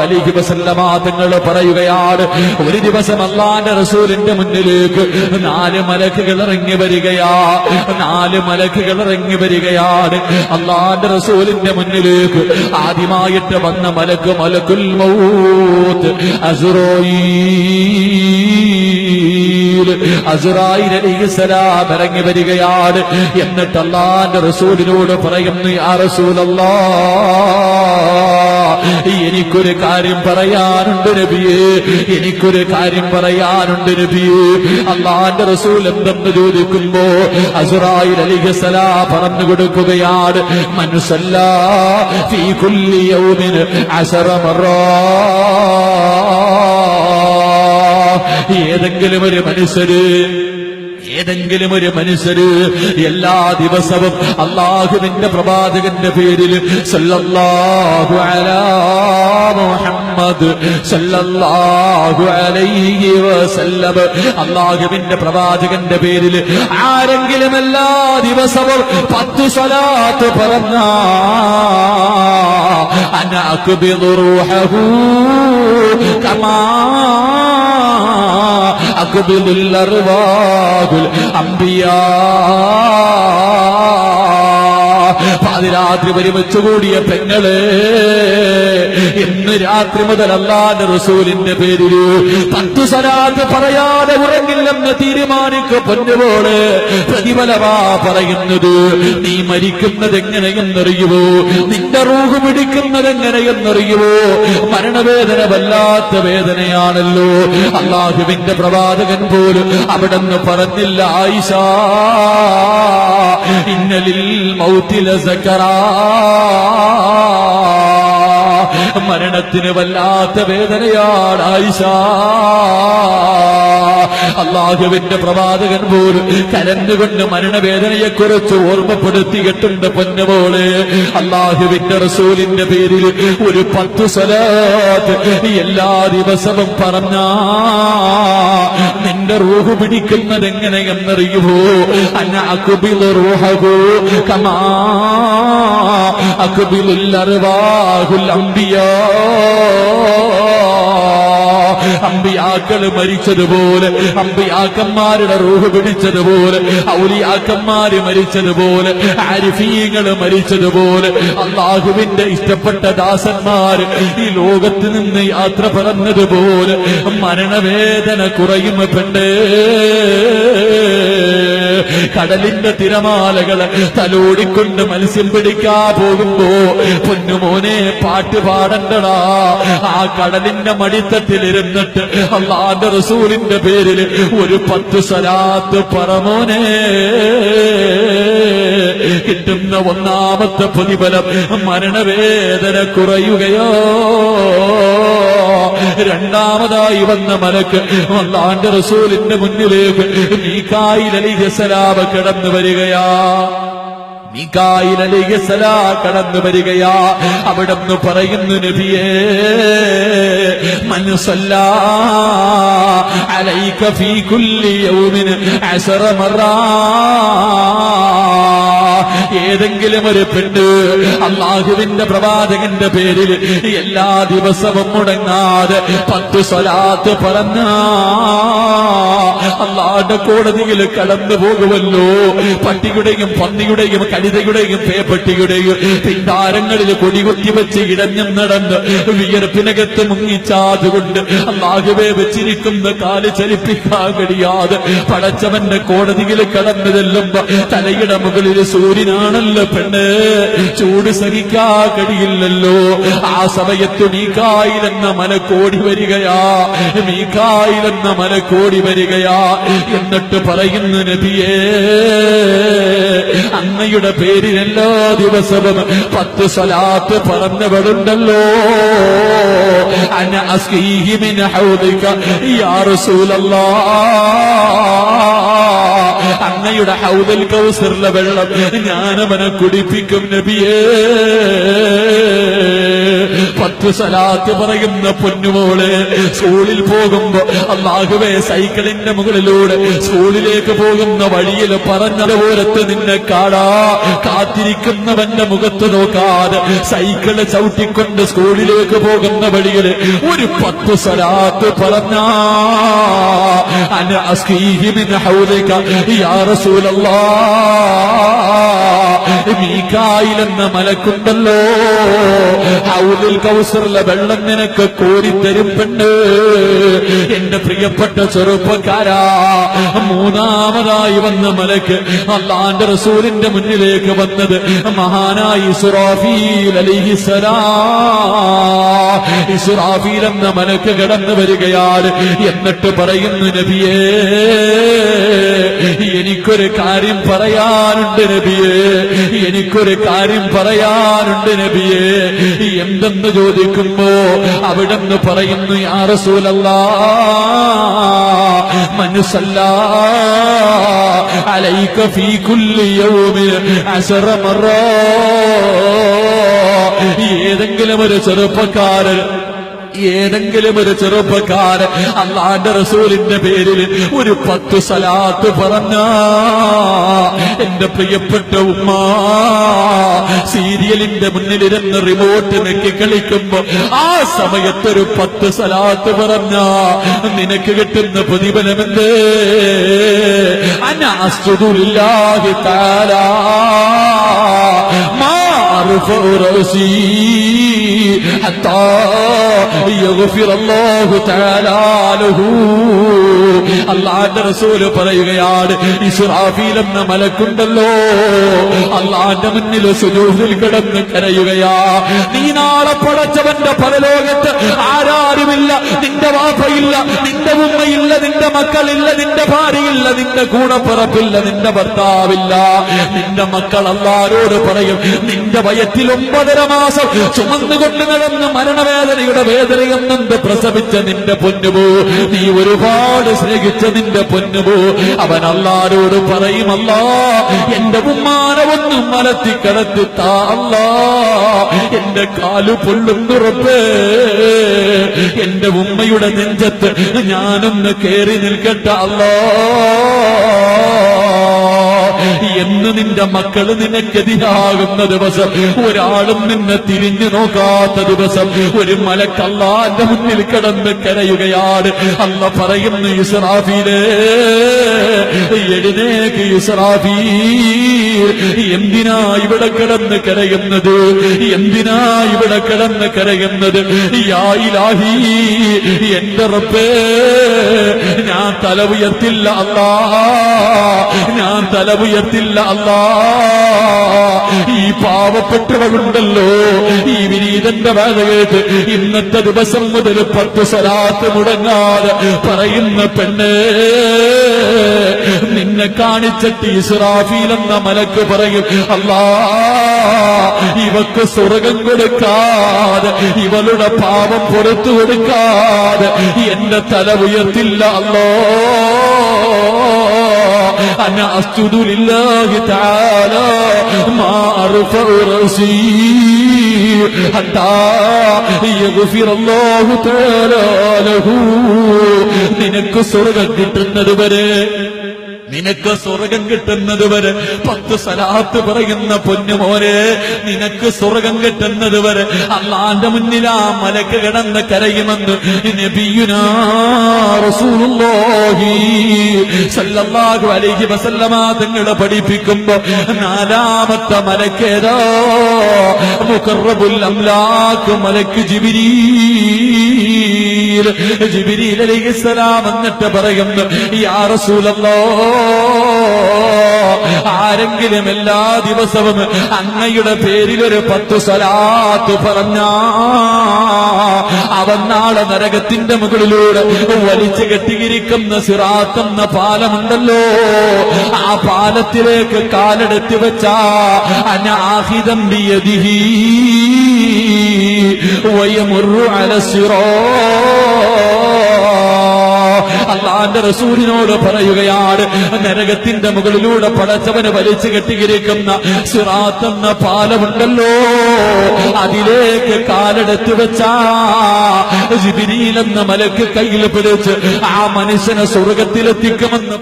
അലൈഹി വസല്ലമ തങ്ങൾ പറയുകയാണ്, ഒരു ദിവസം അല്ലാഹുവിന്റെ റസൂലിന്റെ മുന്നിലേക്ക് 4 മലക്കുകൾ ഇറങ്ങി വരികയാ. 4 മലക്കുകൾ ഇറങ്ങി വരികയാണ് അല്ലാഹുവിന്റെ റസൂലിന്റെ മുന്നിലേക്ക്. ആദ്യമായിട്ട് വന്ന മലക്ക് മലക്കുൽ മൗത്ത് അസ്റായീൽ അലൈഹിസ്സലാം ഇറങ്ങി വരികയാണ്. എന്നിട്ട് അല്ലാഹുവിന്റെ റസൂലിനോട് പറയുന്നു, യാ റസൂലല്ലാഹ്, എനിക്കൊരു കാര്യം പറയാനുണ്ട് നബിയേ, എനിക്കൊരു കാര്യം പറയാനുണ്ട് നബിയേ. അല്ലാഹുവിന്റെ റസൂൽ എന്തെന്ന് ചോദിക്കുമ്പോ അസ്റായീൽ അലൈഹിസ്സലാം പറഞ്ഞു കൊടുക്കുകയാണ്, മൻ സല്ലാ ഫീ കുല്ലി യൗമിൻ 10 മറ. ഏതെങ്കിലും ഒരു മനുഷ്യര് എല്ലാ ദിവസവും അല്ലാഹുവിന്റെ പ്രവാചകന്റെ പേരിൽ സല്ലല്ലാഹു അലാ മുഹമ്മദ് സല്ലല്ലാഹു അലൈഹി വസല്ലം, അല്ലാഹുവിന്റെ പ്രവാചകന്റെ പേരിൽ ആരെങ്കിലും എല്ലാ ദിവസവും 10 സ്വലാത്ത് പറഞ്ഞാ അന അഖ്ബിദു റൂഹഹു കമാ അഖ്ബിദുൽ അർവാഹുൽ അംബിയാ. പാതിരാത്രി ഒരുമിച്ചുകൂടിയ പെങ്ങളെ, ഇന്ന് രാത്രി മുതൽ അല്ലാഹുവിന്റെ റസൂലിന്റെ പേരിൽ 10 സ്വലാത്ത് പറയാതെ ഉറങ്ങില്ലെന്ന് തീരുമാനിക്കുക പൊന്നുപോലെ. പ്രതിഫലമാ പറയുന്നത്. നീ മരിക്കുന്നത് എങ്ങനെയെന്നറിയുവോ? നിന്റെ റൂഹ് പിടിക്കുന്നത് എങ്ങനെയെന്നറിയുവോ? മരണവേദന വല്ലാത്ത വേദനയാണല്ലോ. അല്ലാഹുവിന്റെ പ്രവാചകൻ പോലും അവിടെന്ന് പറഞ്ഞില്ല, ആയിഷ ഇന്നലിൽ മൗതിൽ സക്കറാ, മരണത്തിന് വല്ലാത്ത വേദനയാണ് ആയിഷ. അല്ലാഹുവിന്റെ പ്രവാചകൻ പോലും കരഞ്ഞുകൊണ്ട് മരണവേദനയെക്കുറിച്ച് ഓർമ്മപ്പെടുത്തിയിട്ടുണ്ട് പൊന്നുപോലെ. അല്ലാഹുവിന്റെ റസൂലിന്റെ പേരിൽ ഒരു 10 സ്വലാത്ത് എല്ലാ ദിവസവും പറഞ്ഞാ നിന്റെ റൂഹ് പിടിക്കുന്നത് എങ്ങനെയെന്നറിയുമോ? അന അഖ്ബിദു റൂഹഹു കമാ അഖ്ബിദുൽ അർവാഹുൽ അംബിയാ. അമ്പിയാക്കൾ മരിച്ചതുപോലെ, അമ്പിയാക്കന്മാരുടെ റൂഹ് പിടിച്ചതുപോലെ, ഔലിയാക്കന്മാര് മരിച്ചതുപോലെ, ആരിഫീങ്ങൾ മരിച്ചതുപോലെ, അല്ലാഹുവിന്റെ ഇഷ്ടപ്പെട്ട ദാസന്മാർ ഈ ലോകത്ത് നിന്ന് യാത്ര പറഞ്ഞതുപോലെ മരണവേദന കുറയും പെണ്ണേ. കടലിന്റെ തിരമാലകൾ തലോടിക്കൊണ്ട് മത്സ്യം പിടിക്കാ പോകുമ്പോ പൊന്നുമോനെ പാട്ട് പാടണ്ടടാ. ആ കടലിന്റെ മടിത്തട്ടിലിരുന്നിട്ട് അല്ലാഹുവിന്റെ റസൂലിന്റെ പേരിൽ ഒരു 10 സ്വലാത്ത് പറമോനെ. കിട്ടുന്ന ഒന്നാമത്തെ പ്രതിഫലം മരണവേദന കുറയുകയോ. രണ്ടാമതായി വന്ന മലക്ക് അല്ലാഹുവിന്റെ റസൂലിന്റെ മുന്നിലേക്ക് മീകായിൽ അലൈഹിസ്സലാം കടന്നു വരികയാ. മീകായിൽ അലൈഹിസ്സലാം കടന്നു വരികയാ. അവിടെന്ന് പറയുന്നു, നബിയേ മൻ സല്ലാ അലൈക ഫീ കുല്ലി യൗമിൻ 10 മറ. ഏതെങ്കിലും ഒരു പെണ്ണ് അല്ലാഹുവിന്റെ പ്രവാചകന്റെ പേരിൽ എല്ലാ ദിവസവും മുടങ്ങാതെ 10 സ്വലാത്ത് പറഞ്ഞ അല്ലാഹുവിന്റെ കോടതിയിൽ കടന്നു പോകുമല്ലോ. പട്ടിയുടെയും പന്നിയുടെയും കഴുതയുടെയും പേപ്പട്ടിയുടെയും പിന്താരങ്ങളിൽ കൊടികുത്തി വെച്ച് ഇടഞ്ഞും നടന്ന് വിയർപ്പിനകത്ത് മുങ്ങിച്ചാതുകൊണ്ട് അല്ലാഹുവേ വെച്ചിരിക്കുന്ന കാല് ചലിപ്പിക്കാൻ കഴിയാതെ പടച്ചവന്റെ കോടതിയിൽ കടന്നു ചെല്ലുമ്പോ തലയുടെ മുകളിൽ സൂര്യനാണല്ലോ പെണ്ണ്. ചൂട് സഹിക്കാ കഴിയില്ലല്ലോ. ആ സമയത്ത് മീകായിൽ എന്ന മലക്കോടി വരികയാ, മീകായിൽ എന്ന മലക്കോടി വരികയാ. എന്നിട്ട് പറയുന്നു, നബിയേ അങ്ങയുടെ പേരിൽ എല്ലാ ദിവസവും 10 സ്വലാത്ത് പറഞ്ഞവരുണ്ടല്ലോ. അന അസ്ഖീഹി മിൻ ഹൗദിക യാ റസൂലല്ലാഹ്, അങ്ങയുടെ ഹൗദൽ കൗസറിലെ വെള്ളം ഞാൻ അവനെ കുടിപ്പിക്കും നബിയേ. 10 10 സ്വലാത്ത് പറയുന്ന പൊന്നുമോള് സ്കൂളിൽ പോകുമ്പോ അല്ലാഹുവേ സൈക്കിളിന്റെ മുകളിലൂടെ സ്കൂളിലേക്ക് പോകുന്ന വഴിയിൽ പറഞ്ഞതുപോലത്ത് നിന്നെ കാത്തിരിക്കുന്നവന്റെ മുഖത്ത് നോക്കാതെ സൈക്കിള് ചവിട്ടിക്കൊണ്ട് സ്കൂളിലേക്ക് പോകുന്ന വഴിയിൽ ഒരു 10 സ്വലാത്ത് പറഞ്ഞാ അന അസ്ഖീഹി മിൻ ഹൗലിക യാ റസൂലല്ലാഹ് മീകായിൽ എന്ന മലക്കുണ്ടല്ലോ ഹൗലുൽ കൗസറിലെ വെള്ളം നിനക്ക് കോരിത്തരും പെണ്ണ്. എന്റെ പ്രിയപ്പെട്ട ചെറുപ്പക്കാരാ, മൂന്നാമതായി വന്ന മലക്ക് അല്ലാഹുവിന്റെ റസൂലിന്റെ മുന്നിലേക്ക് വന്നത് മഹാനായ ഇസ്റാഫീൽ അലൈഹിസ്സലാം. ഇസ്റാഫീൽ എന്ന മലക്ക് കടന്നു വരികയാണ്. എന്നിട്ട് പറയുന്നു, നബിയേ എനിക്കൊരു കാര്യം പറയാനുണ്ട് നബിയേ, എനിക്കൊരു കാര്യം പറയാനുണ്ട് നബിയേ. എന്തെന്ന് ചോദിക്കുമ്പോ അവിടെന്ന് പറയുന്നു, യാ റസൂലല്ലാഹ് മൻ സല്ലാ അലൈക ഫീ കുല്ലി യൗമിൻ 10 മറ. ഏതെങ്കിലും ഒരു ചെറുപ്പക്കാരൻ അല്ലാഹുവിന്റെ റസൂലിന്റെ പേരിൽ ഒരു 10 സ്വലാത്ത് പറഞ്ഞ എന്റെ പ്രിയപ്പെട്ട ഉമ്മ സീരിയലിന്റെ മുന്നിലിരുന്ന് റിമോട്ട് നെക്കി കളിക്കുമ്പോ ആ സമയത്തൊരു 10 സ്വലാത്ത് പറഞ്ഞ നിനക്ക് കിട്ടുന്ന പ്രതിഫലമെന്ത്? അന അസ്ജുദു ലില്ലാഹി തആല മാ അർഫഉ റഅസി ഹത്താ യഗ്ഫിറ അല്ലാഹു തആല ലഹു. അല്ലാഹുവിന്റെ റസൂൽ പറയുകയാണ്, ഇസ്റാഫീൽ എന്ന മലക്കുണ്ടല്ലോ അല്ലാഹുവിന്റെ മുന്നിൽ സുജൂദിൽ കിടന്ന് കരയുകയാ. നീ നാളെ പടച്ചവന്റെ പരലോകത്ത് ആരാരുമില്ല, നിന്റെ വാപ്പയില്ല, നിന്റെ ഉമ്മയില്ല, നിന്റെ മക്കളില്ല, നിന്റെ ഭാര്യയില്ല, നിന്റെ കൂടപ്പിറപ്പില്ല, നിന്റെ ഭർത്താവില്ല. നിന്റെ മക്കൾ അല്ലാഹുവോട് പറയും, നിന്റെ വയറ്റിൽ 9.5 മാസം ചുമന്നുകൊണ്ട് നടന്ന് മരണവേദനയുടെ വേദനയെന്നത് പ്രസവിച്ച നിന്റെ പൊന്നുപോ, നീ ഒരുപാട് സ്നേഹിച്ച നിന്റെ പൊന്നുപോ, അവൻ അല്ലാഹുവോട് പറയും, അല്ലാ എന്റെ ഉമ്മാനെ ഒന്നും മലത്തി കിടത്തിത്താ അല്ലാ, എന്റെ കാലു പൊള്ളുന്നുറപ്പേ, എന്റെ ഉമ്മയുടെ നെഞ്ചത്ത് ഞാനൊന്ന് കേറി നിൽക്കട്ടെ അല്ലാ എന്ന് നിന്റെ മക്കള് നിനക്കെതിരാകുന്ന ദിവസം, ഒരാളും നിന്നെ തിരിഞ്ഞു നോക്കാത്ത ദിവസം, ഒരു മലക്ക് അല്ലാഹുവിന്റെ മുന്നിൽ കിടന്ന് കരയുകയാണ്. അല്ലാഹ് പറയുന്നു, ഇസ്റാഫീലേ എഴുന്നേക്ക് ഇസ്റാഫീൽ, എന്തിനാ ഇവിടെ കിടന്ന് കരയുന്നത്? എന്തിനാ ഇവിടെ കിടന്ന് കരയുന്നത്? യാ ഇലാഹി, എന്റെ റബ്ബേ ഞാൻ തല ഉയർത്തില്ല അല്ലാ, ഞാൻ തല ഉയർത്തില്ല അല്ലാ. ഈ പാവപ്പെട്ടവരുണ്ടല്ലോ, ഈ വിനീതന്റെ വേദ കേട്ട് ഇന്നത്തെ ദിവസം മുതൽ 10 സ്വലാത്ത് മുടങ്ങാതെ പറയുന്ന പെണ്ണ്, നിന്നെ കാണിച്ചിട്ട് ഇസ്റാഫീൽ എന്ന മലക്ക് പറയും, അല്ലാ ഇവക്ക് സ്വർഗം കൊടുക്കാതെ, ഇവളുടെ പാപം പുറത്തു കൊടുക്കാതെ എന്റെ തല ഉയർത്തില്ല അല്ലോ. أنا أسجد لله تعالى ما أرفع رأسي حتى يغفر الله تعالى له. നിനക്ക് സ്വർഗ്ഗം കിട്ടുന്നത് വരെ, നിനക്ക് സ്വർഗം കിട്ടുന്നത് വരെ 10 സ്വലാത്ത് പറയുന്ന പൊന്നുമോനെ, നിനക്ക് സ്വർഗം കിട്ടുന്നത് വരെ അല്ലാഹുവിന്റെ മുന്നിൽ ആ മലക്ക് കിടന്ന് കരയുമെന്ന് നബിയുനാ റസൂലുള്ളാഹി സല്ലല്ലാഹു അലൈഹി വസല്ലമ തങ്ങൾ പഠിപ്പിക്കുമ്പോ 4ാമത്തെ മലക്കേതാ? മുഖറബുൽ അംലാക്ക് മലക്ക് ജിബ്രീൽ. ജിബ്രീൽ അലൈഹിസ്സലാം എന്നിട്ട് പറയുന്നു, യാ റസൂലല്ലാഹ്, ആരെങ്കിലും എല്ലാ ദിവസവും അങ്ങയുടെ പേരിൽ ഒരു 10 സ്വലാത്ത് പറഞ്ഞ അവൻ നാളെ നരകത്തിന്റെ മുകളിലൂടെ വലിച്ചു കെട്ടിയിരിക്കുന്ന സിറാത്ത് എന്ന പാലമുണ്ടല്ലോ, ആ പാലത്തിലേക്ക് കാലെടുത്തി വെച്ച അനാഹിതം ബിയദിഹി വയമുറു അല സിറാത്ത്, അള്ളാന്റെ റസൂലിനോട് പറയുകയാണ്, നരകത്തിന്റെ മുകളിലൂടെ പടച്ചവന് വലിച്ചു കെട്ടിയിരിക്കുന്ന സിറാത്ത് എന്ന പാലമുണ്ടല്ലോ, അതിലേക്ക് കാലെടുത്തു വെച്ചാ ജിബ്രീൽ എന്ന മലക്ക് കയ്യിൽ പിടിച്ച് ആ മനുഷ്യനെ സ്വർഗത്തിലെത്തിക്കുമെന്ന്